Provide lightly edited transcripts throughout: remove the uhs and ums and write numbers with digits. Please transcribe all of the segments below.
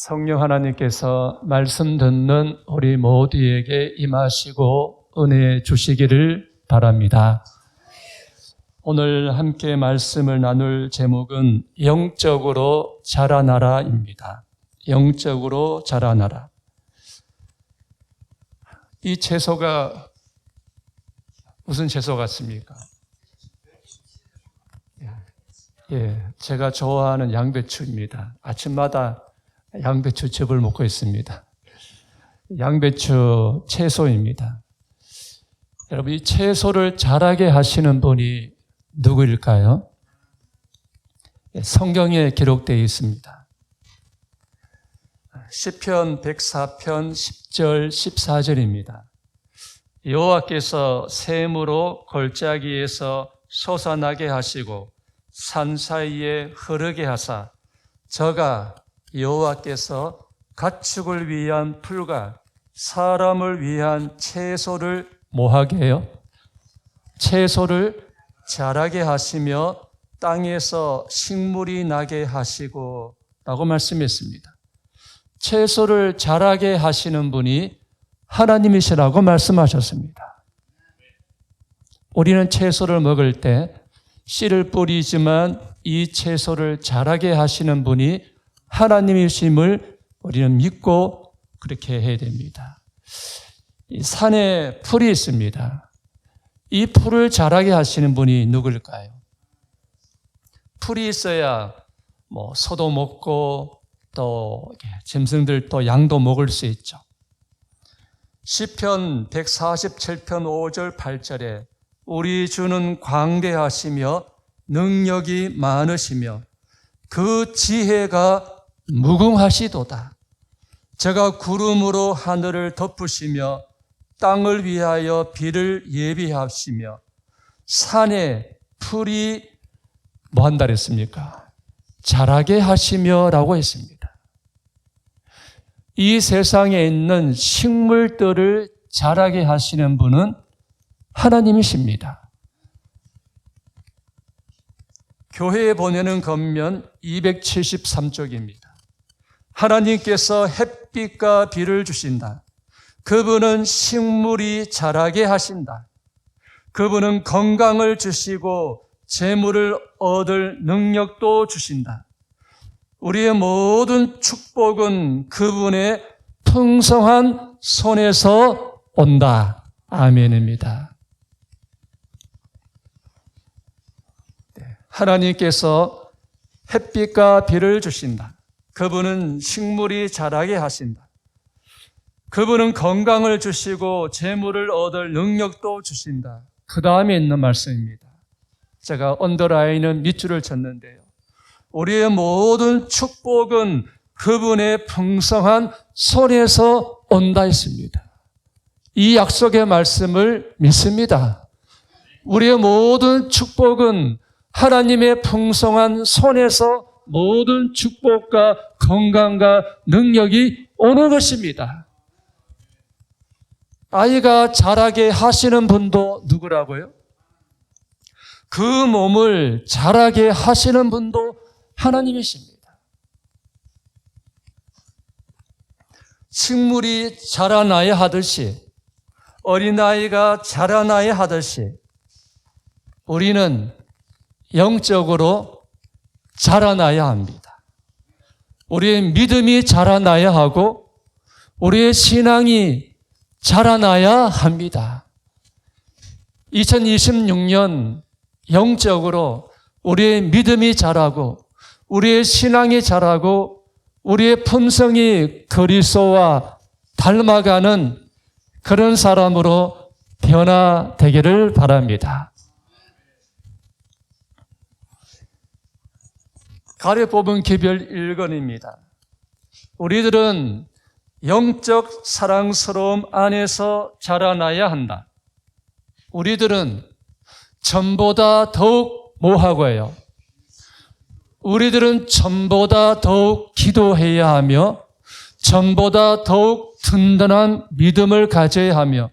성령 하나님께서 말씀 듣는 우리 모두에게 임하시고 은혜 주시기를 바랍니다. 오늘 함께 말씀을 나눌 제목은 영적으로 자라나라입니다. 영적으로 자라나라. 이 채소가 무슨 채소 같습니까? 제가 좋아하는 양배추입니다. 아침마다 양배추즙을 먹고 있습니다. 양배추 채소입니다. 여러분, 이 채소를 자라게 하시는 분이 누구일까요? 성경에 기록되어 있습니다. 시편 104편 10절 14절입니다. 여호와께서 샘으로 골짜기에서 솟아나게 하시고 산 사이에 흐르게 하사 저가 여호와께서 가축을 위한 풀과 사람을 위한 채소를 뭐하게 해요? 채소를 자라게 하시며 땅에서 식물이 나게 하시고 라고 말씀했습니다. 채소를 자라게 하시는 분이 하나님이시라고 말씀하셨습니다. 우리는 채소를 먹을 때 씨를 뿌리지만 이 채소를 자라게 하시는 분이 하나님이심을 우리는 믿고 그렇게 해야 됩니다. 이 산에 풀이 있습니다. 이 풀을 자라게 하시는 분이 누구일까요? 풀이 있어야 소도 먹고 또 짐승들 또 양도 먹을 수 있죠. 시편 147편 5절 8절에 우리 주는 광대하시며 능력이 많으시며 그 지혜가 무궁하시도다. 저가 구름으로 하늘을 덮으시며 땅을 위하여 비를 예비하시며 산에 풀이 뭐한다 그랬습니까? 자라게 하시며 라고 했습니다. 이 세상에 있는 식물들을 자라게 하시는 분은 하나님이십니다. 교회에 보내는 겉면 273쪽입니다. 하나님께서 햇빛과 비를 주신다. 그분은 식물이 자라게 하신다. 그분은 건강을 주시고 재물을 얻을 능력도 주신다. 우리의 모든 축복은 그분의 풍성한 손에서 온다. 아멘입니다. 하나님께서 햇빛과 비를 주신다. 그분은 식물이 자라게 하신다. 그분은 건강을 주시고 재물을 얻을 능력도 주신다. 그 다음에 있는 말씀입니다. 제가 언더라인은 밑줄을 쳤는데요. 우리의 모든 축복은 그분의 풍성한 손에서 온다 했습니다. 이 약속의 말씀을 믿습니다. 우리의 모든 축복은 하나님의 풍성한 손에서 모든 축복과 건강과 능력이 오는 것입니다. 아이가 자라게 하시는 분도 누구라고요? 그 몸을 자라게 하시는 분도 하나님이십니다. 식물이 자라나야 하듯이 어린아이가 자라나야 하듯이 우리는 영적으로 자라나야 합니다. 우리의 믿음이 자라나야 하고 우리의 신앙이 자라나야 합니다. 2026년 영적으로 우리의 믿음이 자라고 우리의 신앙이 자라고 우리의 품성이 그리스도와 닮아가는 그런 사람으로 변화되기를 바랍니다. 가래 뽑은 기별 1권입니다. 우리들은 영적 사랑스러움 안에서 자라나야 한다. 우리들은 전보다 더욱 뭐하고 해요? 우리들은 전보다 더욱 기도해야 하며 전보다 더욱 든든한 믿음을 가져야 하며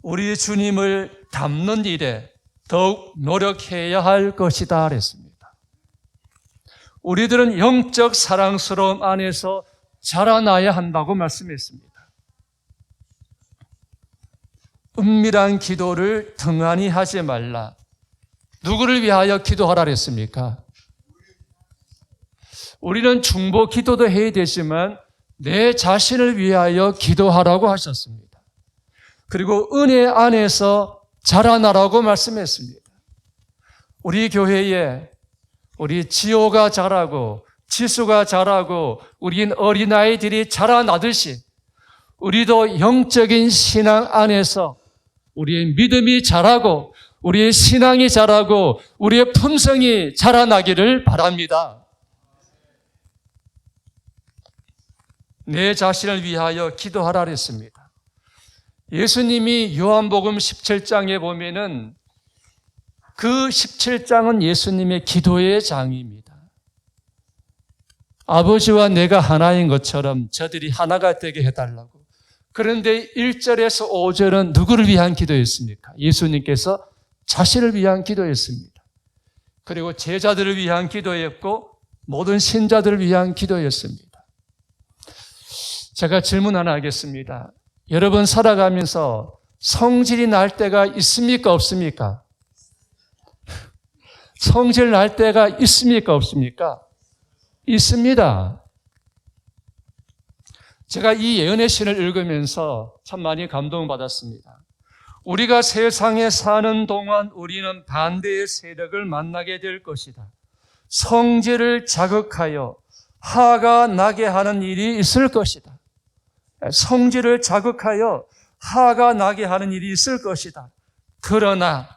우리 주님을 닮는 일에 더욱 노력해야 할 것이다 그랬습니다. 우리들은 영적 사랑스러움 안에서 자라나야 한다고 말씀했습니다. 은밀한 기도를 등한히 하지 말라. 누구를 위하여 기도하라 그랬습니까? 우리는 중보 기도도 해야 되지만 내 자신을 위하여 기도하라고 하셨습니다. 그리고 은혜 안에서 자라나라고 말씀했습니다. 우리 교회에 우리 지호가 자라고 지수가 자라고 우리 어린아이들이 자라나듯이 우리도 영적인 신앙 안에서 우리의 믿음이 자라고 우리의 신앙이 자라고 우리의 품성이 자라나기를 바랍니다. 내 자신을 위하여 기도하라 그랬습니다. 예수님이 요한복음 17장에 보면은 그 17장은 예수님의 기도의 장입니다. 아버지와 내가 하나인 것처럼 저들이 하나가 되게 해달라고. 그런데 1절에서 5절은 누구를 위한 기도였습니까? 예수님께서 자신을 위한 기도였습니다. 그리고 제자들을 위한 기도였고 모든 신자들을 위한 기도였습니다. 제가 질문 하나 하겠습니다. 여러분 살아가면서 성질이 날 때가 있습니까? 없습니까? 성질 날 때가 있습니까? 없습니까? 있습니다. 제가 이 예언의 신을 읽으면서 참 많이 감동받았습니다. 우리가 세상에 사는 동안 우리는 반대의 세력을 만나게 될 것이다. 성질을 자극하여 화가 나게 하는 일이 있을 것이다. 성질을 자극하여 화가 나게 하는 일이 있을 것이다. 그러나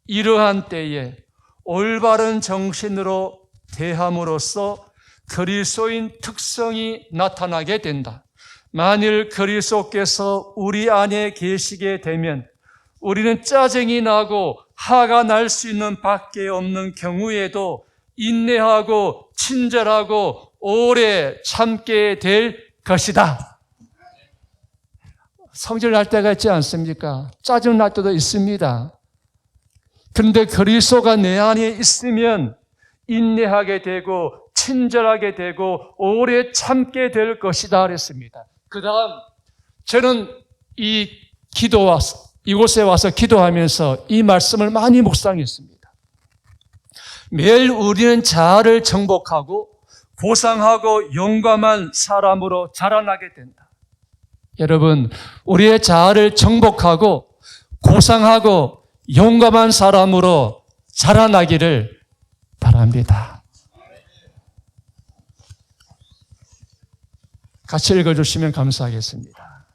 이러한 때에 올바른 정신으로 대함으로써 그리스도인 특성이 나타나게 된다. 만일 그리스도께서 우리 안에 계시게 되면 우리는 짜증이 나고 화가 날 수 있는 밖에 없는 경우에도 인내하고 친절하고 오래 참게 될 것이다. 성질 날 때가 있지 않습니까? 짜증 날 때도 있습니다. 그런데 그리스도가 내 안에 있으면 인내하게 되고 친절하게 되고 오래 참게 될 것이다 그랬습니다. 그 다음 저는 이곳에 와서 기도하면서 이 말씀을 많이 묵상했습니다. 매일 우리는 자아를 정복하고 고상하고 용감한 사람으로 자라나게 된다. 여러분, 우리의 자아를 정복하고 고상하고 용감한 사람으로 자라나기를 바랍니다. 같이 읽어주시면 감사하겠습니다.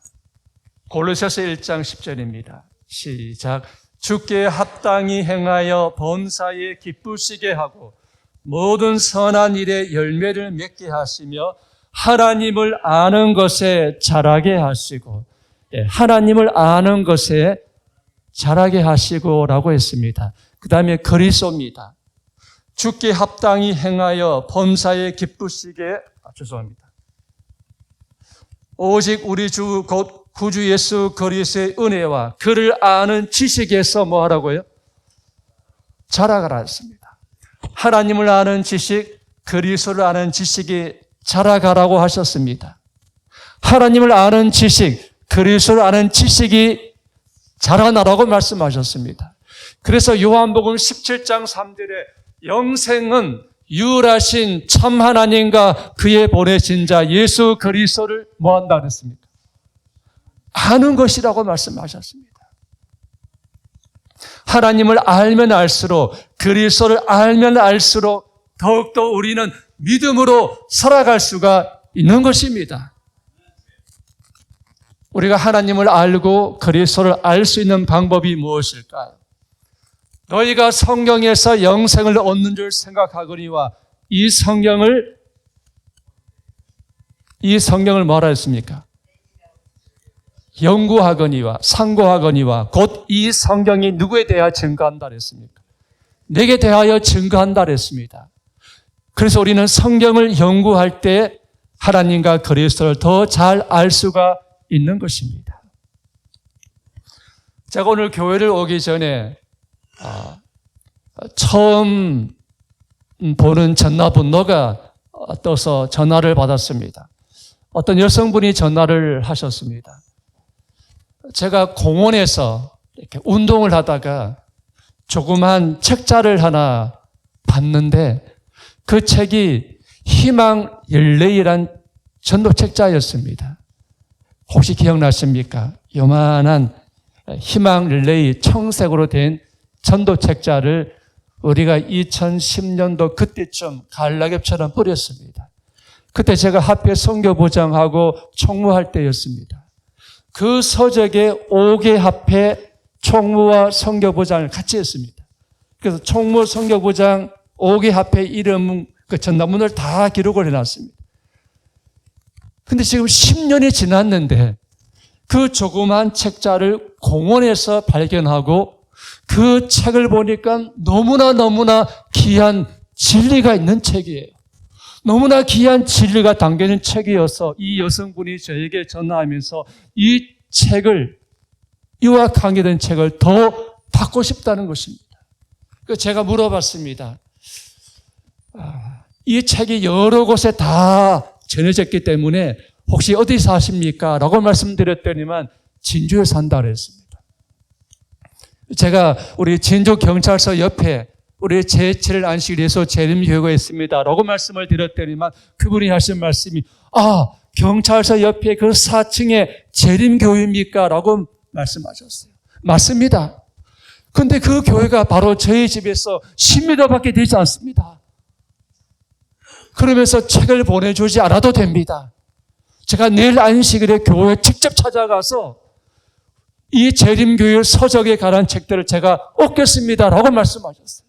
골로새서 1장 10절입니다. 시작. 주께 합당히 행하여 범사에 기쁘시게 하고 모든 선한 일에 열매를 맺게 하시며 하나님을 아는 것에 자라게 하시고, 하나님을 아는 것에 자라게 하시고라고 했습니다. 그 다음에 그리스도입니다. 주께 합당히 행하여 범사에 기쁘시게, 오직 우리 주 곧 구주 예수 그리스도의 은혜와 그를 아는 지식에서 뭐 하라고요? 자라가라 했습니다. 하나님을 아는 지식, 그리스도를 아는 지식이 자라가라고 하셨습니다. 하나님을 아는 지식, 그리스도를 아는 지식이 자라나라고 말씀하셨습니다. 그래서 요한복음 17장 3절에 영생은 유일하신 참 하나님과 그의 보내신 자 예수 그리스도를 뭐 한다 그랬습니까? 아는 것이라고 말씀하셨습니다. 하나님을 알면 알수록, 그리스도를 알면 알수록 더욱더 우리는 믿음으로 살아갈 수가 있는 것입니다. 우리가 하나님을 알고 그리스도를 알 수 있는 방법이 무엇일까요? 너희가 성경에서 영생을 얻는 줄 생각하거니와 이 성경을 뭐라 했습니까? 연구하거니와 상고하거니와 곧 이 성경이 누구에 대하여 증거한다 그랬습니까? 내게 대하여 증거한다 그랬습니다. 그래서 우리는 성경을 연구할 때 하나님과 그리스도를 더 잘 알 수가 있는 것입니다. 제가 오늘 교회를 오기 전에 처음 보는 전화번호가 떠서 전화를 받았습니다. 어떤 여성분이 전화를 하셨습니다. 제가 공원에서 이렇게 운동을 하다가 조그만 책자를 하나 봤는데 그 책이 희망 릴레이란 전도 책자였습니다. 혹시 기억나십니까? 요만한 희망 릴레이 청색으로 된 전도 책자를 우리가 2010년도 그때쯤 가을낙엽처럼 뿌렸습니다. 그때 제가 합회 선교부장하고 총무할 때였습니다. 그 서적에 5개 합회 총무와 선교부장을 같이 했습니다. 그래서 총무 선교부장 5개 합회 이름 그 전단문을 다 기록을 해놨습니다. 근데 지금 10년이 지났는데 그 조그만 책자를 공원에서 발견하고 그 책을 보니까 너무나 귀한 진리가 있는 책이에요. 너무나 귀한 진리가 담겨있는 책이어서 이 여성분이 저에게 전화하면서 이 책을, 이와 관계된 책을 더 받고 싶다는 것입니다. 그래서 제가 물어봤습니다. 이 책이 여러 곳에 다 전해졌기 때문에 혹시 어디서 하십니까? 라고 말씀드렸더니만 진주에 산다 그랬습니다. 제가 우리 진주경찰서 옆에 우리 제7일 안식일 예수 재림교회가 있습니다. 라고 말씀을 드렸더니만 그분이 하신 말씀이 경찰서 옆에 그 4층에 재림교회입니까? 라고 말씀하셨어요. 맞습니다. 근데 그 교회가 바로 저희 집에서 10m밖에 되지 않습니다. 그러면서 책을 보내주지 않아도 됩니다. 제가 내일 안식일에 교회에 직접 찾아가서 이 재림교회 서적에 관한 책들을 제가 얻겠습니다. 라고 말씀하셨어요.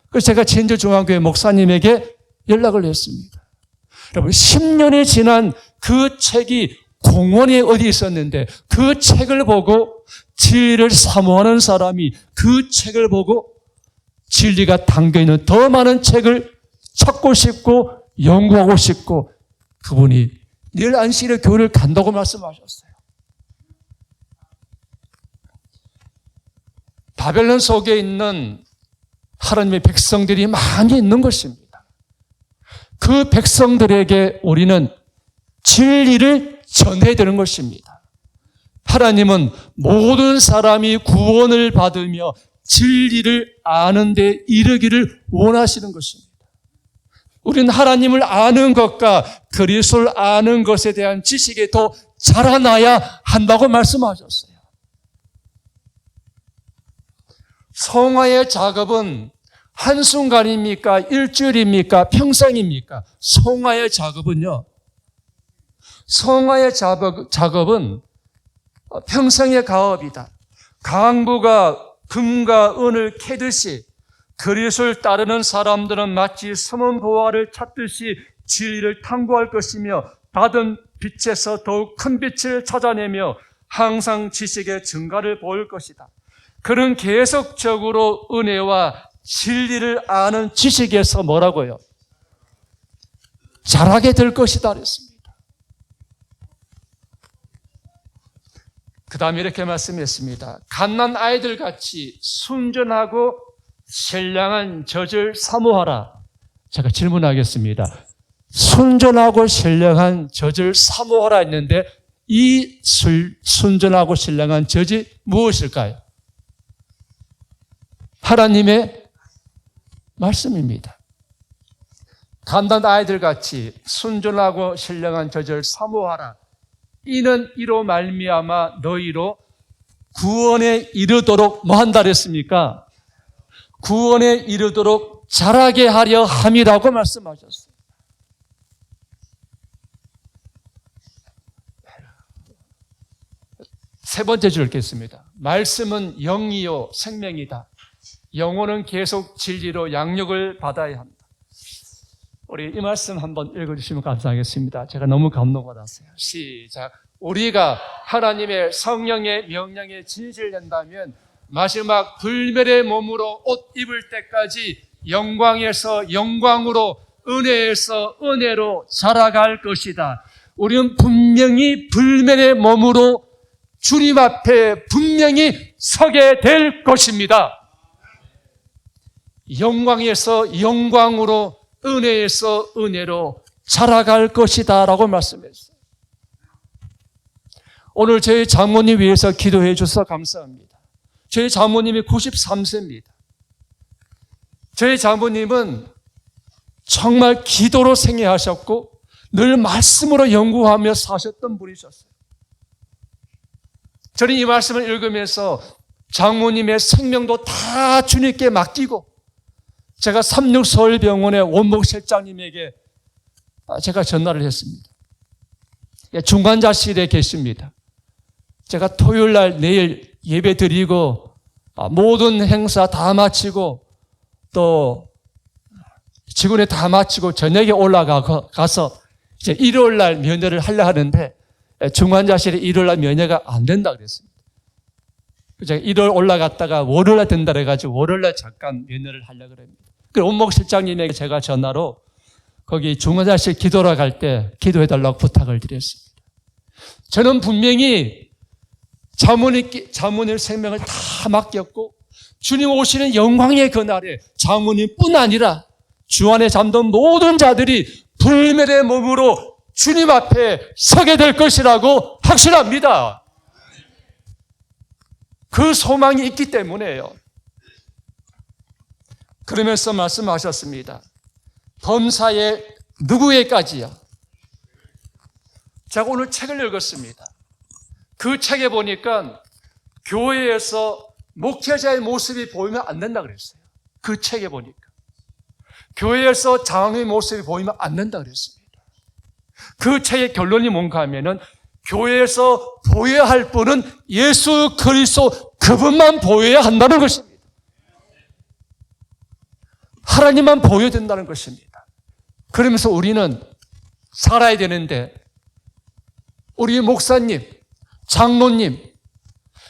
그래서 제가 진주중앙교회 목사님에게 연락을 했습니다. 여러분, 10년이 지난 그 책이 공원에 어디 있었는데 그 책을 보고 진리를 사모하는 사람이 그 책을 보고 진리가 담겨있는 더 많은 책을 찾고 싶고 연구하고 싶고 그분이 내일 안식일에 교회를 간다고 말씀하셨어요. 바벨론 속에 있는 하나님의 백성들이 많이 있는 것입니다. 그 백성들에게 우리는 진리를 전해야 되는 것입니다. 하나님은 모든 사람이 구원을 받으며 진리를 아는 데 이르기를 원하시는 것입니다. 우리는 하나님을 아는 것과 그리스도를 아는 것에 대한 지식에 더 자라나야 한다고 말씀하셨어요. 성화의 작업은 한순간입니까? 일주일입니까? 평생입니까? 성화의 작업은요. 성화의 작업은 평생의 가업이다. 강부가 금과 은을 캐듯이 그리스도를 따르는 사람들은 마치 서문 보화를 찾듯이 진리를 탐구할 것이며 받은 빛에서 더욱 큰 빛을 찾아내며 항상 지식의 증가를 보일 것이다. 그는 계속적으로 은혜와 진리를 아는 지식에서 뭐라고요? 자라게 될 것이다 그랬습니다. 그 다음에 이렇게 말씀했습니다. 갓난 아이들 같이 순전하고 신령한 젖을 사모하라. 제가 질문하겠습니다. 순전하고 신령한 젖을 사모하라 했는데 이 순전하고 신령한 젖이 무엇일까요? 하나님의 말씀입니다. 갓난 아이들 같이 순전하고 신령한 젖을 사모하라. 이는 이로 말미암아 너희로 구원에 이르도록 뭐 한다 그랬습니까? 구원에 이르도록 자라게 하려 함이라고 말씀하셨어요. 세 번째 줄 읽겠습니다. 말씀은 영이요 생명이다. 영혼은 계속 진리로 양육을 받아야 합니다. 우리 이 말씀 한번 읽어주시면 감사하겠습니다. 제가 너무 감동받았어요. 시작. 우리가 하나님의 성령의 명령에 진실된다면 마지막 불멸의 몸으로 옷 입을 때까지 영광에서 영광으로 은혜에서 은혜로 자라갈 것이다. 우리는 분명히 불멸의 몸으로 주님 앞에 분명히 서게 될 것입니다. 영광에서 영광으로 은혜에서 은혜로 자라갈 것이다 라고 말씀했어요. 오늘 저희 장모님 위해서 기도해 주셔서 감사합니다. 저희 장모님이 93세입니다. 저희 장모님은 정말 기도로 생애하셨고 늘 말씀으로 연구하며 사셨던 분이셨어요. 저는 이 말씀을 읽으면서 장모님의 생명도 다 주님께 맡기고 제가 삼육서울병원의 원목 실장님에게 제가 전화를 했습니다. 중환자실에 계십니다. 제가 토요일 날 내일 예배 드리고 모든 행사 다 마치고 또 직원회 다 마치고 저녁에 올라가서 이제 일요일 날 면회를 하려 하는데 중환자실에 일요일 날 면회가 안 된다 그랬습니다. 제가 일요일 올라갔다가 월요일 날 된다 그래가지고 월요일 날 잠깐 면회를 하려고 합니다. 그래서 원목 실장님에게 제가 전화로 거기 중환자실 기도로 갈 때 기도해달라고 부탁을 드렸습니다. 저는 분명히 장모님 생명을 다 맡겼고 주님 오시는 영광의 그날에 장모님뿐 아니라 주 안에 잠든 모든 자들이 불멸의 몸으로 주님 앞에 서게 될 것이라고 확신합니다. 그 소망이 있기 때문에요. 그러면서 말씀하셨습니다. 범사에 누구에까지요? 제가 오늘 책을 읽었습니다. 그 책에 보니까 교회에서 목회자의 모습이 보이면 안 된다 그랬어요. 그 책에 보니까. 교회에서 장로의 모습이 보이면 안 된다 그랬습니다. 그 책의 결론이 뭔가 하면은 교회에서 보여야 할 분은 예수 그리스도 그분만 보여야 한다는 것입니다. 하나님만 보여야 된다는 것입니다. 그러면서 우리는 살아야 되는데 우리 목사님, 장로님,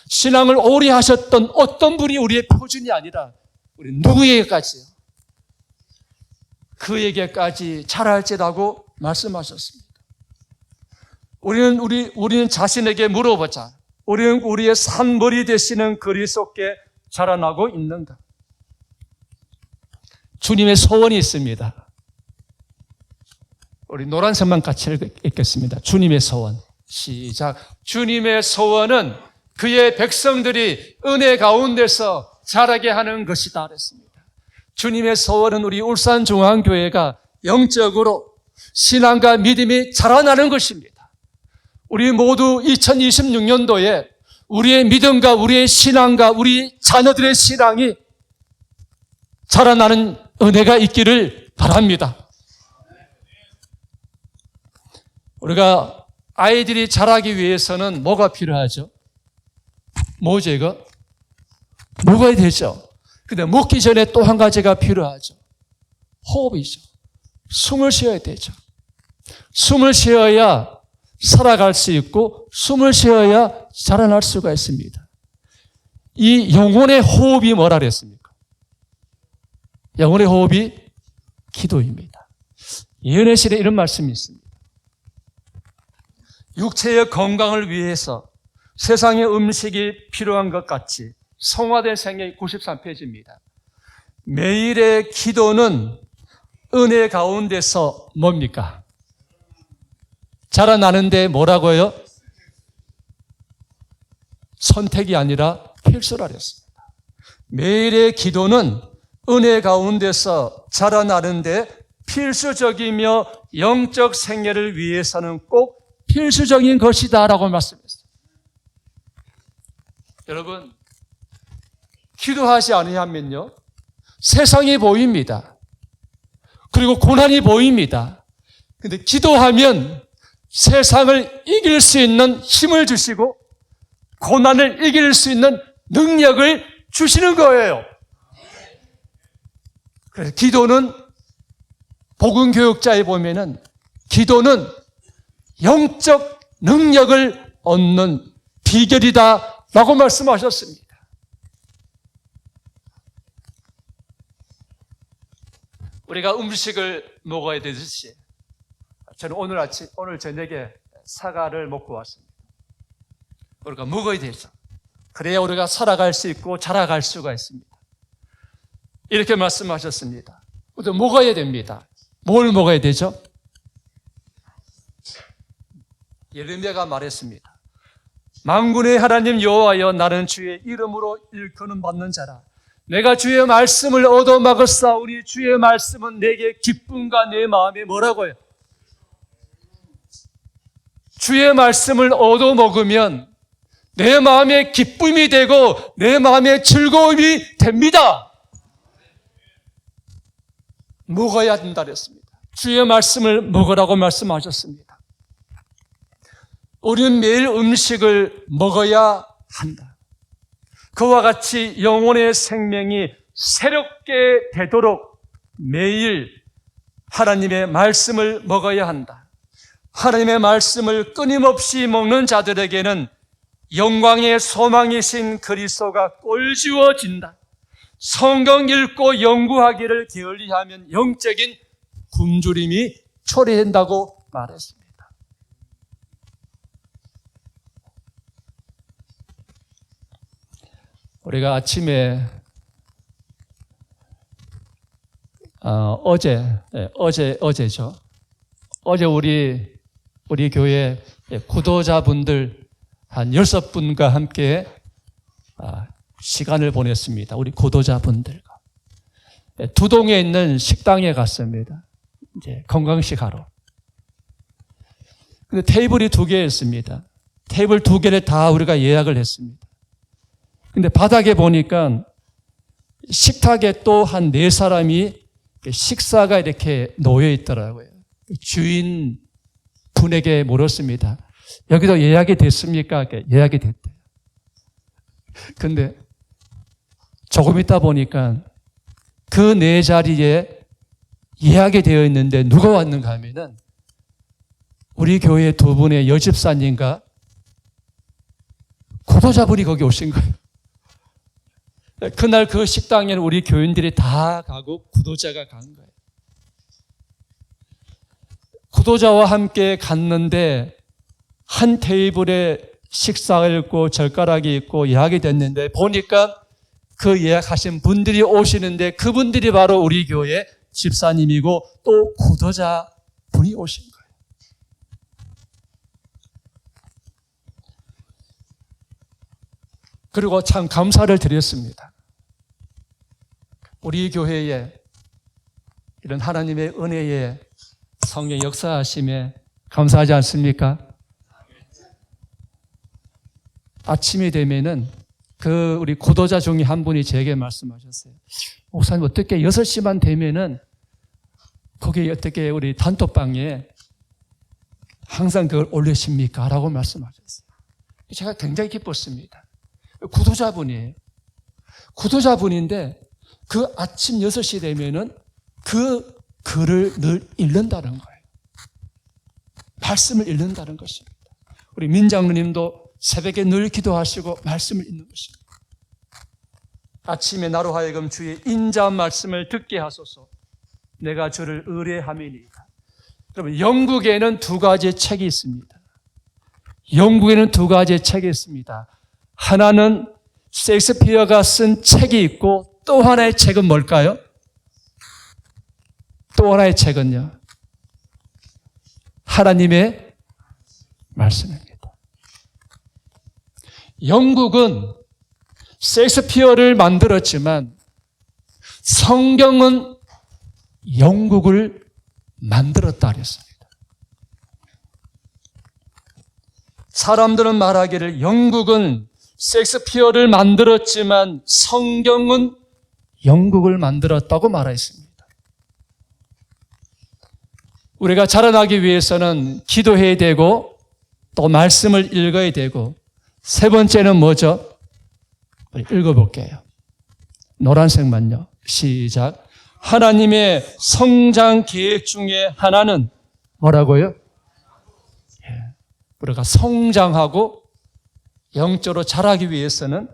신앙을 오래 하셨던 어떤 분이 우리의 표준이 아니라 우리 누구에게까지요? 그에게까지 잘할지라고 말씀하셨습니다. 우리는 자신에게 물어보자. 우리는 우리의 산머리 되시는 그리스도께 자라나고 있는가? 주님의 소원이 있습니다. 우리 노란색만 같이 읽겠습니다. 주님의 소원. 시작. 주님의 소원은 그의 백성들이 은혜 가운데서 자라게 하는 것이다 그랬습니다. 주님의 소원은 우리 울산중앙교회가 영적으로 신앙과 믿음이 자라나는 것입니다. 우리 모두 2026년도에 우리의 믿음과 우리의 신앙과 우리 자녀들의 신앙이 자라나는 은혜가 있기를 바랍니다. 우리가 아이들이 자라기 위해서는 뭐가 필요하죠? 뭐죠 이거? 먹어야 되죠. 근데 먹기 전에 또 한 가지가 필요하죠. 호흡이죠. 숨을 쉬어야 되죠. 숨을 쉬어야 살아갈 수 있고 숨을 쉬어야 자라날 수가 있습니다. 이 영혼의 호흡이 뭐라 그랬습니까? 영혼의 호흡이 기도입니다. 예언의 이런 말씀이 있습니다. 육체의 건강을 위해서 세상의 음식이 필요한 것 같이 성화된 생애 93페이지입니다. 매일의 기도는 은혜 가운데서 뭡니까? 자라나는데 뭐라고요? 선택이 아니라 필수라 그랬습니다. 매일의 기도는 은혜 가운데서 자라나는데 필수적이며 영적 생애를 위해서는 꼭 필수적인 것이다 라고 말씀했어요. 여러분, 기도하지 않으면요 세상이 보입니다. 그리고 고난이 보입니다. 그런데 기도하면 세상을 이길 수 있는 힘을 주시고 고난을 이길 수 있는 능력을 주시는 거예요. 그래서 기도는 복음교육자에 보면은 기도는 영적 능력을 얻는 비결이다 라고 말씀하셨습니다. 우리가 음식을 먹어야 되듯이 저는 오늘 저녁에 사과를 먹고 왔습니다. 우리가 먹어야 되죠. 그래야 우리가 살아갈 수 있고 자라갈 수가 있습니다. 이렇게 말씀하셨습니다. 우리가 먹어야 됩니다. 뭘 먹어야 되죠? 예레미야가 말했습니다. 만군의 하나님 여호와여, 나는 주의 이름으로 일컬음 받는 자라. 내가 주의 말씀을 얻어먹었사오니 주의 말씀은 내게 기쁨과 내 마음에 뭐라고요? 주의 말씀을 얻어먹으면 내 마음에 기쁨이 되고 내 마음에 즐거움이 됩니다. 먹어야 된다 그랬습니다. 주의 말씀을 먹으라고 말씀하셨습니다. 우리는 매일 음식을 먹어야 한다. 그와 같이 영혼의 생명이 새롭게 되도록 매일 하나님의 말씀을 먹어야 한다. 하나님의 말씀을 끊임없이 먹는 자들에게는 영광의 소망이신 그리스도가 꼴지워진다. 성경 읽고 연구하기를 게을리하면 영적인 굶주림이 초래된다고 말했습니다. 우리가 아침에 어제죠. 어제 우리 교회 구도자분들 한 6분과 함께 시간을 보냈습니다. 우리 구도자분들과. 두동에 있는 식당에 갔습니다. 이제 건강식 하러. 근데 테이블이 2개였습니다. 테이블 2개를 다 우리가 예약을 했습니다. 근데 바닥에 보니까 식탁에 또 한 4사람이 식사가 이렇게 놓여 있더라고요. 주인 분에게 물었습니다. 여기도 예약이 됐습니까? 예약이 됐대요. 근데 조금 있다 보니까 그 4자리에 예약이 되어 있는데 누가 왔는가 하면은 우리 교회 2분의 여집사님과 구도자분이 거기 오신 거예요. 그날 그 식당에는 우리 교인들이 다 가고 구도자가 간 거예요. 구도자와 함께 갔는데 한 테이블에 식사가 있고 젓가락이 있고 예약이 됐는데 보니까 그 예약하신 분들이 오시는데 그분들이 바로 우리 교회 집사님이고 또 구도자 분이 오신 거예요. 그리고 참 감사를 드렸습니다. 우리 교회에 이런 하나님의 은혜에 성령 역사하심에 감사하지 않습니까? 아침이 되면은 우리 구도자 중에 한 분이 제게 말씀하셨어요. 목사님, 어떻게 6시만 되면은 거기 어떻게 우리 단톡방에 항상 그걸 올리십니까? 라고 말씀하셨어요. 제가 굉장히 기뻤습니다. 구도자분이에요. 구도자분인데 그 아침 6시 되면은 그 글을 늘 읽는다는 거예요. 말씀을 읽는다는 것입니다. 우리 민장로님도 새벽에 늘 기도하시고 말씀을 읽는 것입니다. 아침에 나로 하여금 주의 인자한 말씀을 듣게 하소서. 내가 저를 의뢰함이니이다. 여러분, 영국에는 2가지의 책이 있습니다. 영국에는 2가지의 책이 있습니다. 하나는 셰익스피어가 쓴 책이 있고 또 하나의 책은 뭘까요? 또 하나의 책은요, 하나님의 말씀입니다. 영국은 셰익스피어를 만들었지만 성경은 영국을 만들었다 그랬습니다. 사람들은 말하기를 영국은 셰익스피어를 만들었지만 성경은 영국을 만들었다고 말했습니다. 우리가 자라나기 위해서는 기도해야 되고 또 말씀을 읽어야 되고, 3번째는 뭐죠? 우리 읽어볼게요. 노란색만요. 시작. 하나님의 성장 계획 중에 하나는 뭐라고요? 우리가 성장하고 영적으로 자라기 위해서는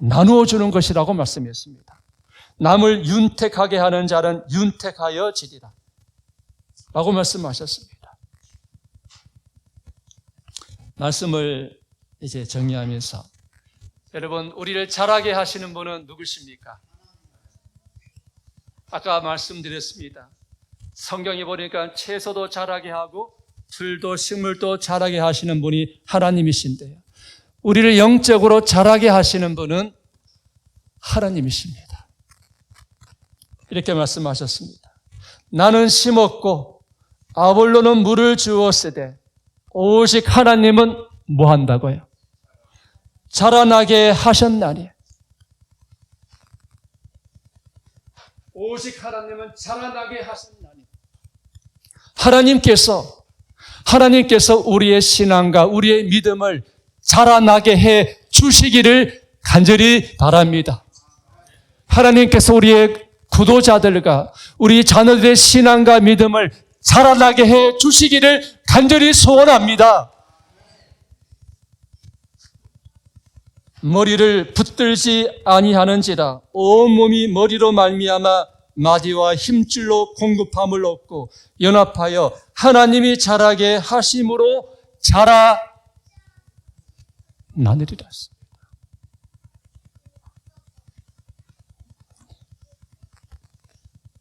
나누어 주는 것이라고 말씀했습니다. 남을 윤택하게 하는 자는 윤택하여 지리라 라고 말씀하셨습니다. 말씀을 이제 정리하면서, 여러분, 우리를 자라게 하시는 분은 누구십니까? 아까 말씀드렸습니다. 성경에 보니까 채소도 자라게 하고 풀도 식물도 자라게 하시는 분이 하나님이신데요. 우리를 영적으로 자라게 하시는 분은 하나님이십니다. 이렇게 말씀하셨습니다. 나는 심었고 아볼로는 물을 주었으되 오직 하나님은 뭐 한다고요? 자라나게 하셨나니. 오직 하나님은 자라나게 하셨나니. 하나님께서 우리의 신앙과 우리의 믿음을 자라나게 해 주시기를 간절히 바랍니다. 하나님께서 우리의 구도자들과 우리 자녀들의 신앙과 믿음을 자라나게 해 주시기를 간절히 소원합니다. 머리를 붙들지 아니하는지라 온몸이 머리로 말미암아 마디와 힘줄로 공급함을 얻고 연합하여 하나님이 자라게 하심으로 자라나느리라.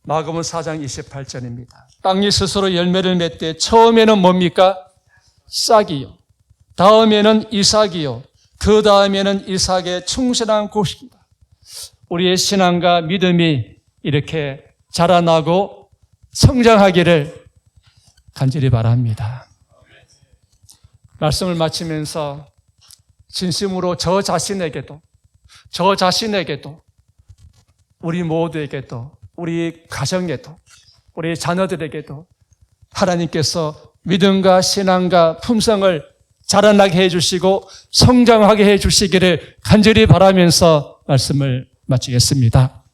마가복음 4장 28절입니다. 땅이 스스로 열매를 맺되 처음에는 뭡니까? 싹이요. 다음에는 이삭이요. 그 다음에는 이삭의 충실한 곡식이다. 우리의 신앙과 믿음이 이렇게 자라나고 성장하기를 간절히 바랍니다. 말씀을 마치면서 진심으로 저 자신에게도 우리 모두에게도 우리 가정에도 우리 자녀들에게도 하나님께서 믿음과 신앙과 품성을 자라나게 해주시고 성장하게 해주시기를 간절히 바라면서 말씀을 마치겠습니다.